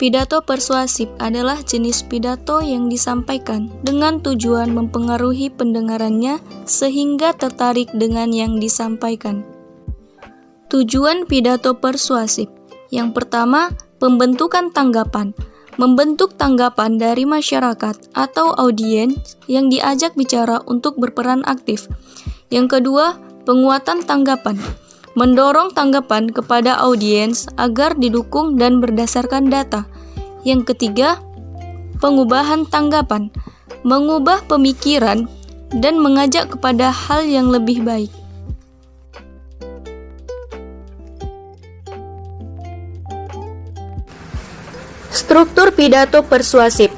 Pidato persuasif adalah jenis pidato yang disampaikan dengan tujuan mempengaruhi pendengarannya sehingga tertarik dengan yang disampaikan. Tujuan pidato persuasif. Yang pertama, pembentukan tanggapan. Membentuk tanggapan dari masyarakat atau audiens yang diajak bicara untuk berperan aktif. Yang kedua, penguatan tanggapan. Mendorong tanggapan kepada audiens agar didukung dan berdasarkan data. Yang ketiga, pengubahan tanggapan. Mengubah pemikiran dan mengajak kepada hal yang lebih baik. Struktur pidato persuasif.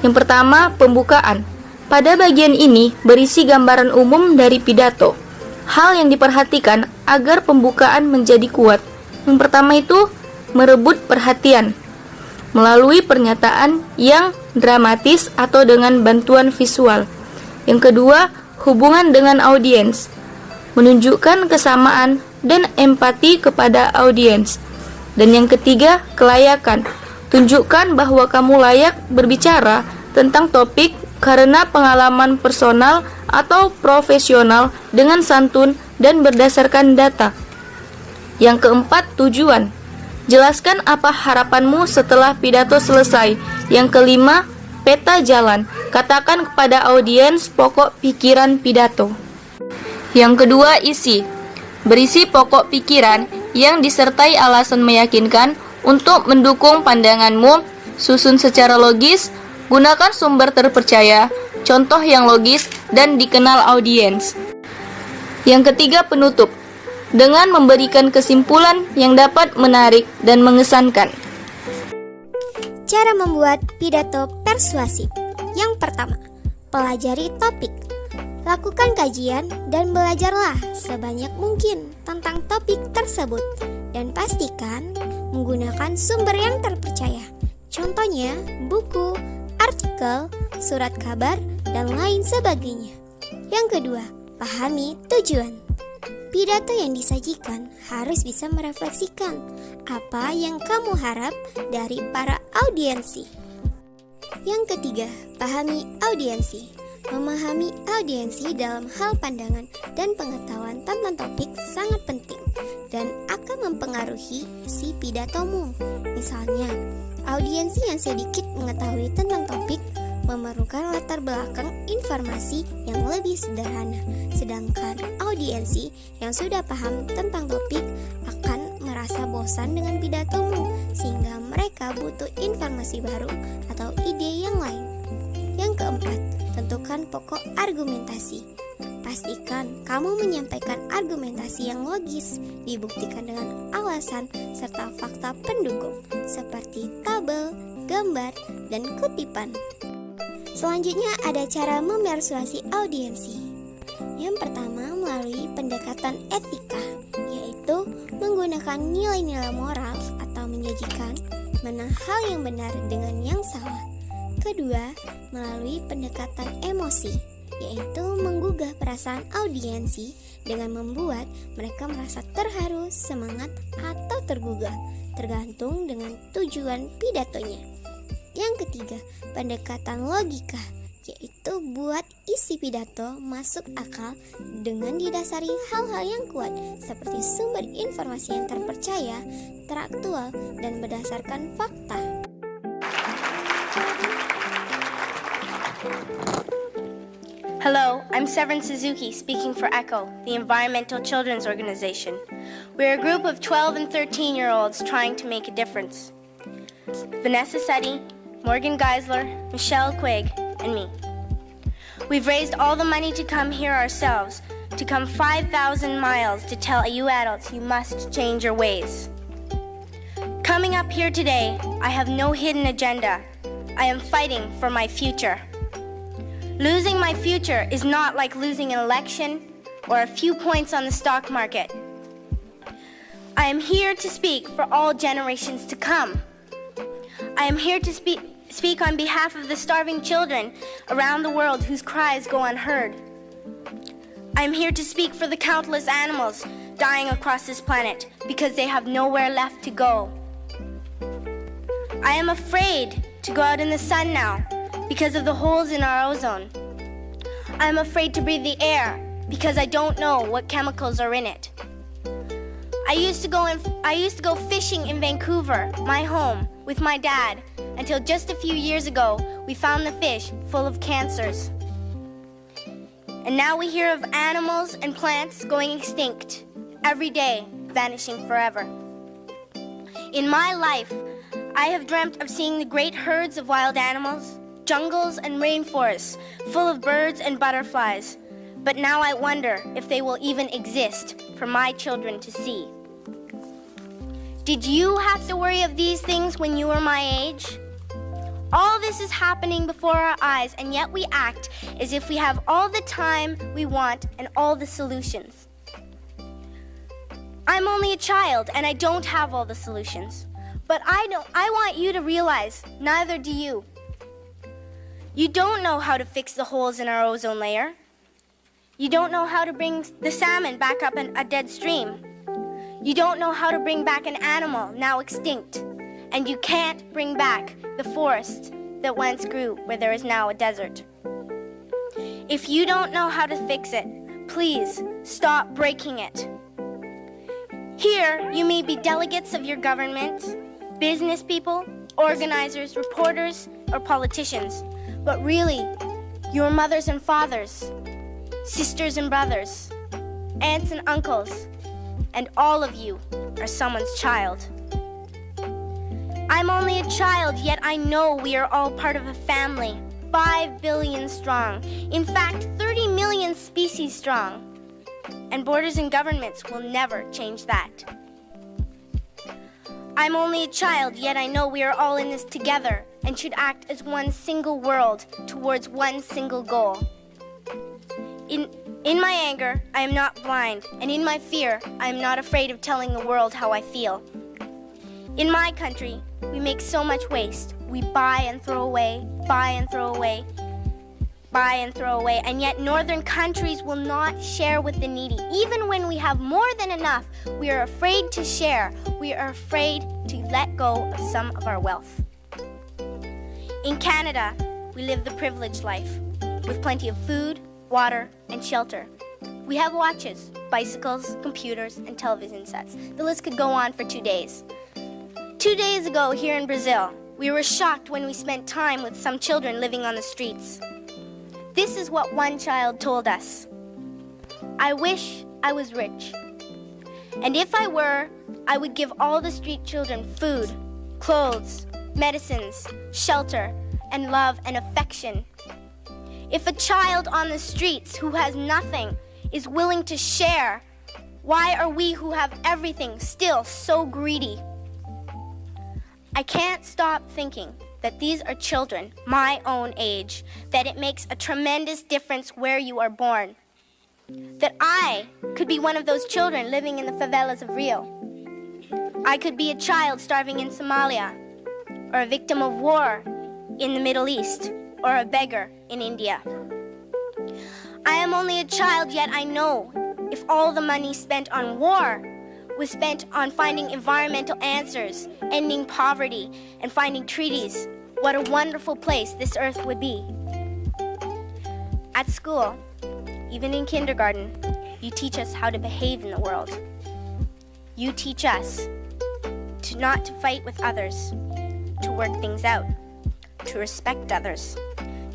Yang pertama, pembukaan. Pada bagian ini berisi gambaran umum dari pidato. Hal yang diperhatikan agar pembukaan menjadi kuat. Yang pertama itu, merebut perhatian melalui pernyataan yang dramatis atau dengan bantuan visual. Yang kedua, hubungan dengan audiens. Menunjukkan kesamaan dan empati kepada audiens. Dan yang ketiga, kelayakan. Tunjukkan bahwa kamu layak berbicara tentang topik karena pengalaman personal atau profesional dengan santun dan berdasarkan data. Yang keempat, tujuan. Jelaskan apa harapanmu setelah pidato selesai. Yang kelima, peta jalan. Katakan kepada audiens pokok pikiran pidato. Yang kedua, isi. Berisi pokok pikiran yang disertai alasan meyakinkan untuk mendukung pandanganmu. Susun secara logis. Gunakan sumber terpercaya, contoh yang logis, dan dikenal audiens. Yang ketiga, penutup. Dengan memberikan kesimpulan yang dapat menarik dan mengesankan. Cara membuat pidato persuasif. Yang pertama, pelajari topik. Lakukan kajian dan belajarlah sebanyak mungkin tentang topik tersebut. Dan pastikan menggunakan sumber yang terpercaya. Contohnya, buku, artikel, surat kabar, dan lain sebagainya. Yang kedua, pahami tujuan. Pidato yang disajikan harus bisa merefleksikan apa yang kamu harap dari para audiensi. Yang ketiga, pahami audiensi. Memahami audiensi dalam hal pandangan dan pengetahuan tentang topik sangat penting dan akan mempengaruhi isi pidatomu. Misalnya, audiensi yang sedikit mengetahui tentang topik memerlukan latar belakang informasi yang lebih sederhana, sedangkan audiensi yang sudah paham tentang topik akan merasa bosan dengan pidatomu, sehingga mereka butuh informasi baru atau ide yang lain. Yang keempat, tentukan pokok argumentasi. Pastikan kamu menyampaikan argumentasi yang logis, dibuktikan dengan alasan serta fakta pendukung, seperti tabel, gambar, dan kutipan. Selanjutnya ada cara memersuasi audiensi. Yang pertama, melalui pendekatan etika, yaitu menggunakan nilai-nilai moral atau menyajikan mana hal yang benar dengan yang salah. Kedua, melalui pendekatan emosi, yaitu menggugah perasaan audiensi dengan membuat mereka merasa terharu, semangat, atau tergugah, tergantung dengan tujuan pidatonya. Yang ketiga, pendekatan logika, yaitu buat isi pidato masuk akal dengan didasari hal-hal yang kuat seperti sumber informasi yang terpercaya, teraktual, dan berdasarkan fakta. Hello, I'm Severin Suzuki speaking for ECHO, the Environmental Children's Organization. We're a group of 12 and 13-year-olds trying to make a difference. Vanessa Seti, Morgan Geisler, Michelle Quigg, and me. We've raised all the money to come here ourselves, to come 5,000 miles to tell you adults you must change your ways. Coming up here today, I have no hidden agenda. I am fighting for my future. Losing my future is not like losing an election or a few points on the stock market. I am here to speak for all generations to come. I am here to speak on behalf of the starving children around the world whose cries go unheard. I am here to speak for the countless animals dying across this planet because they have nowhere left to go. I am afraid to go out in the sun now because of the holes in our ozone. I am afraid to breathe the air because I don't know what chemicals are in it. I used to go fishing in Vancouver, my home, with my dad, until just a few years ago we found the fish full of cancers. And now we hear of animals and plants going extinct, every day vanishing forever. In my life, I have dreamt of seeing the great herds of wild animals, jungles and rainforests full of birds and butterflies. But now I wonder if they will even exist for my children to see. Did you have to worry of these things when you were my age? All this is happening before our eyes, and yet we act as if we have all the time we want and all the solutions. I'm only a child, and I don't have all the solutions. But I want you to realize, neither do you. You don't know how to fix the holes in our ozone layer. You don't know how to bring the salmon back up a dead stream. You don't know how to bring back an animal now extinct. And you can't bring back the forest that once grew where there is now a desert. If you don't know how to fix it, please stop breaking it. Here, you may be delegates of your government, business people, organizers, reporters, or politicians, but really, your mothers and fathers, sisters and brothers, aunts and uncles, and all of you are someone's child. I'm only a child, yet I know we are all part of a family, 5 billion strong, in fact, 30 million species strong. And borders and governments will never change that. I'm only a child, yet I know we are all in this together and should act as one single world towards one single goal. In my anger, I am not blind, and in my fear, I am not afraid of telling the world how I feel. In my country, we make so much waste. We buy and throw away, buy and throw away, buy and throw away, and yet northern countries will not share with the needy. Even when we have more than enough, we are afraid to share. We are afraid to let go of some of our wealth. In Canada, we live the privileged life, with plenty of food, water, and shelter. We have watches, bicycles, computers, and television sets. The list could go on for 2 days. 2 days ago here in Brazil, we were shocked when we spent time with some children living on the streets. This is what one child told us. I wish I was rich. And if I were, I would give all the street children food, clothes, medicines, shelter, and love and affection. If a child on the streets who has nothing is willing to share, why are we who have everything still so greedy? I can't stop thinking that these are children my own age, that it makes a tremendous difference where you are born. That I could be one of those children living in the favelas of Rio. I could be a child starving in Somalia, or a victim of war in the Middle East, or a beggar in India. I am only a child, yet I know if all the money spent on war was spent on finding environmental answers, ending poverty, and finding treaties, what a wonderful place this earth would be. At school, even in kindergarten, you teach us how to behave in the world. You teach us not to fight with others, to work things out, to respect others,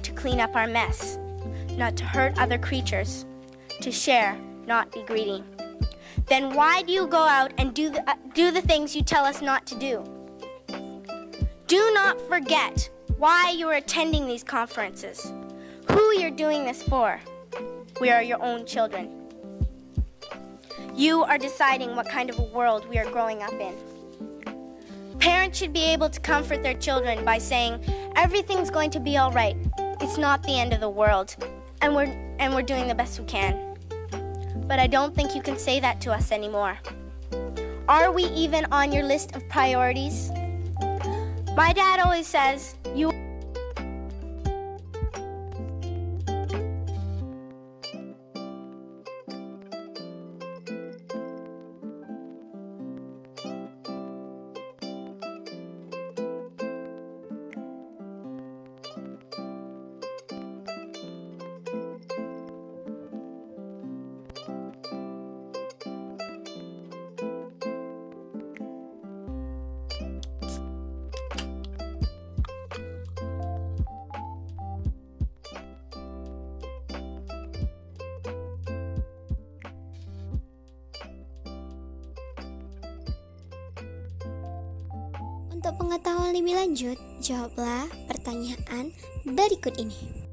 to clean up our mess, not to hurt other creatures, to share, not be greedy. Then why do you go out and do the things you tell us not to do? Do not forget why you are attending these conferences, who you're doing this for. We are your own children. You are deciding what kind of a world we are growing up in. Parents should be able to comfort their children by saying, everything's going to be all right. It's not the end of the world, and we're doing the best we can. But I don't think you can say that to us anymore. Are we even on your list of priorities? My dad always says, you Untuk pengetahuan lebih lanjut, jawablah pertanyaan berikut ini.